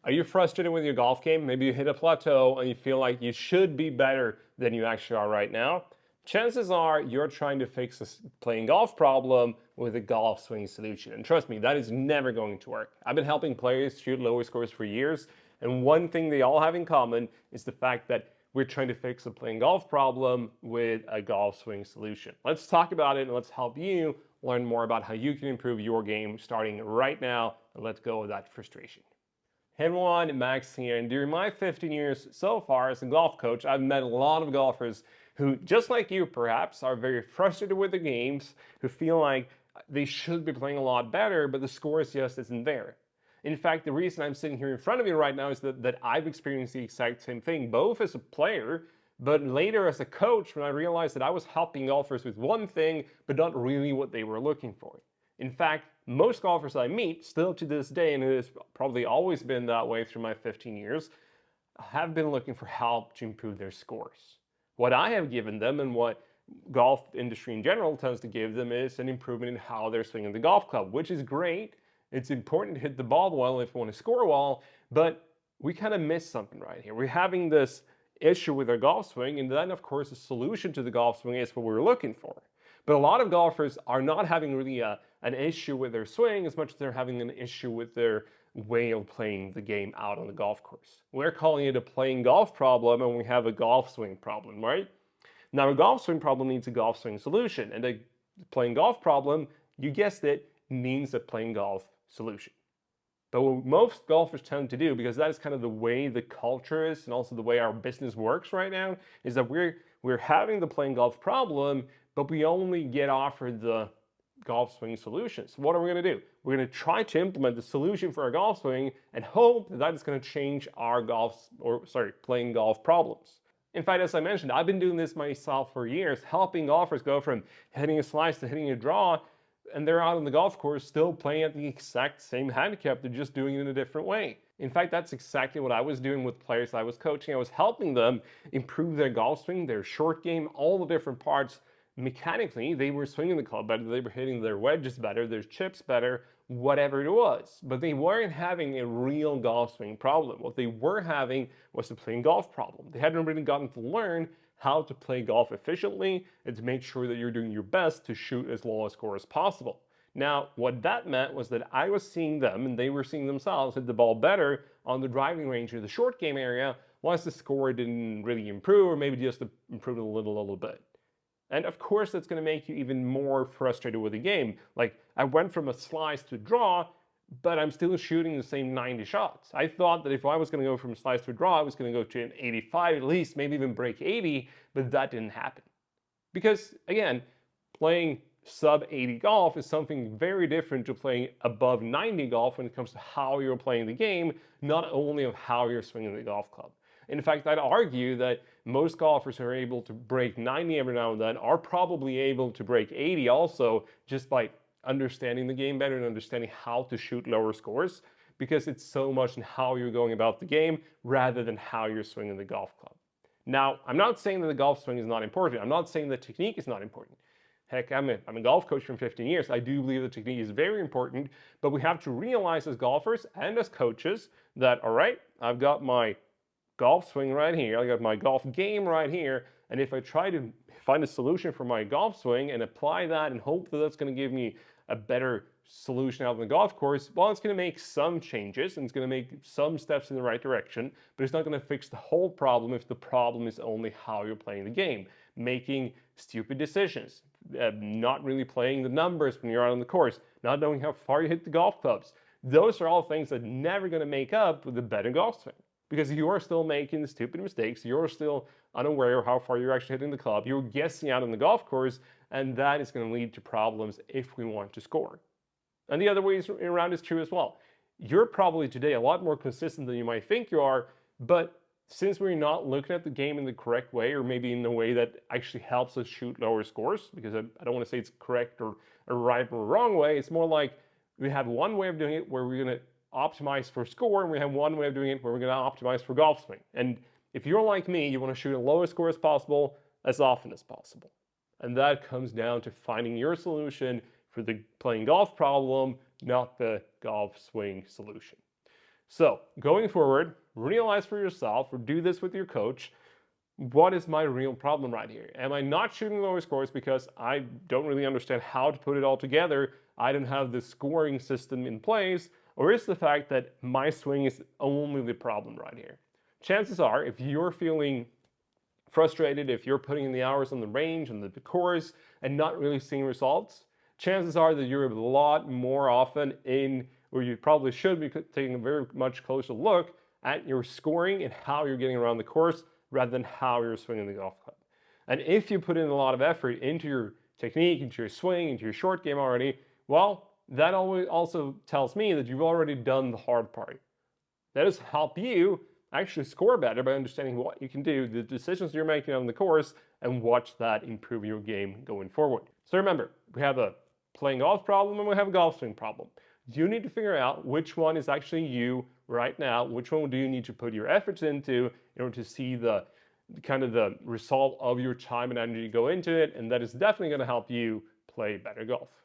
Are you frustrated with your golf game? Maybe you hit a plateau and you feel like you should be better than you actually are right now. Chances are you're trying to fix a playing golf problem with a golf swing solution. And trust me, that is never going to work. I've been helping players shoot lower scores for years, and one thing they all have in common is the fact that we're trying to fix a playing golf problem with a golf swing solution. Let's talk about it and let's help you learn more about how you can improve your game starting right now, and let go of that frustration. Hey everyone, Max here, and during my 15 years so far as a golf coach, I've met a lot of golfers who, just like you perhaps, are very frustrated with their games, who feel like they should be playing a lot better, but the score just isn't there. In fact, the reason I'm sitting here in front of you right now is that I've experienced the exact same thing, both as a player, but later as a coach, when I realized that I was helping golfers with one thing, but not really what they were looking for. In fact, most golfers I meet, still to this day, and it has probably always been that way through my 15 years, have been looking for help to improve their scores. What I have given them, and what golf industry in general tends to give them, is an improvement in how they're swinging the golf club, which is great. It's important to hit the ball well if you want to score well, but we kind of miss something right here. We're having this issue with our golf swing, and then of course the solution to the golf swing is what we're looking for. But a lot of golfers are not having really an issue with their swing as much as they're having an issue with their way of playing the game out on the golf course. We're calling it a playing golf problem, and we have a golf swing problem, right? Now, a golf swing problem needs a golf swing solution, and a playing golf problem, you guessed it, needs a playing golf solution. But what most golfers tend to do, because that is kind of the way the culture is and also the way our business works right now, is that we're having the playing golf problem, but we only get offered the golf swing solution. So what are we going to do? We're going to try to implement the solution for our golf swing and hope that is going to change our playing golf problems. In fact, as I mentioned, I've been doing this myself for years, helping golfers go from hitting a slice to hitting a draw, and they're out on the golf course still playing at the exact same handicap. They're just doing it in a different way. In fact, that's exactly what I was doing with players I was coaching. I was helping them improve their golf swing, their short game, all the different parts. Mechanically, they were swinging the club better, they were hitting their wedges better, their chips better, whatever it was. But they weren't having a real golf swing problem. What they were having was a playing golf problem. They hadn't really gotten to learn how to play golf efficiently and to make sure that you're doing your best to shoot as low a score as possible. Now, what that meant was that I was seeing them, and they were seeing themselves hit the ball better on the driving range or the short game area, once the score didn't really improve, or maybe just improved a little bit. And of course, that's going to make you even more frustrated with the game. Like, I went from a slice to draw, but I'm still shooting the same 90 shots. I thought that if I was going to go from a slice to a draw, I was going to go to an 85 at least, maybe even break 80, but that didn't happen. Because, again, playing sub-80 golf is something very different to playing above 90 golf when it comes to how you're playing the game, not only of how you're swinging the golf club. In fact, I'd argue that most golfers who are able to break 90 every now and then are probably able to break 80 also, just by understanding the game better and understanding how to shoot lower scores, because it's so much in how you're going about the game rather than how you're swinging the golf club. Now, I'm not saying that the golf swing is not important. I'm not saying the technique is not important. Heck, I'm a golf coach for 15 years. I do believe the technique is very important, but we have to realize as golfers and as coaches that, all right, I've got my golf swing right here, I got my golf game right here, and if I try to find a solution for my golf swing and apply that and hope that that's going to give me a better solution out on the golf course, well, it's going to make some changes and it's going to make some steps in the right direction, but it's not going to fix the whole problem if the problem is only how you're playing the game. Making stupid decisions, not really playing the numbers when you're out on the course, not knowing how far you hit the golf clubs. Those are all things that are never going to make up with a better golf swing. Because you are still making the stupid mistakes, you're still unaware of how far you're actually hitting the club, you're guessing out on the golf course, and that is going to lead to problems if we want to score. And the other way around is true as well. You're probably today a lot more consistent than you might think you are, but since we're not looking at the game in the correct way, or maybe in a way that actually helps us shoot lower scores, because I don't want to say it's correct or right or wrong way, it's more like we have one way of doing it where we're going to optimize for score, and we have one way of doing it where we're going to optimize for golf swing. And if you're like me, you want to shoot a lowest score as possible, as often as possible. And that comes down to finding your solution for the playing golf problem, not the golf swing solution. So going forward, realize for yourself or do this with your coach. What is my real problem right here? Am I not shooting lower scores because I don't really understand how to put it all together? I don't have the scoring system in place, or is the fact that my swing is only the problem right here? Chances are, if you're feeling frustrated, if you're putting in the hours on the range and the course and not really seeing results, chances are that you're a lot more often in, or you probably should be taking a very much closer look at your scoring and how you're getting around the course rather than how you're swinging the golf club. And if you put in a lot of effort into your technique, into your swing, into your short game already, well, that always also tells me that you've already done the hard part. That is help you actually score better by understanding what you can do, the decisions you're making on the course, and watch that improve your game going forward. So remember, we have a playing golf problem and we have a golf swing problem. You need to figure out which one is actually you right now, which one do you need to put your efforts into in order to see the kind of the result of your time and energy go into it, and that is definitely going to help you play better golf.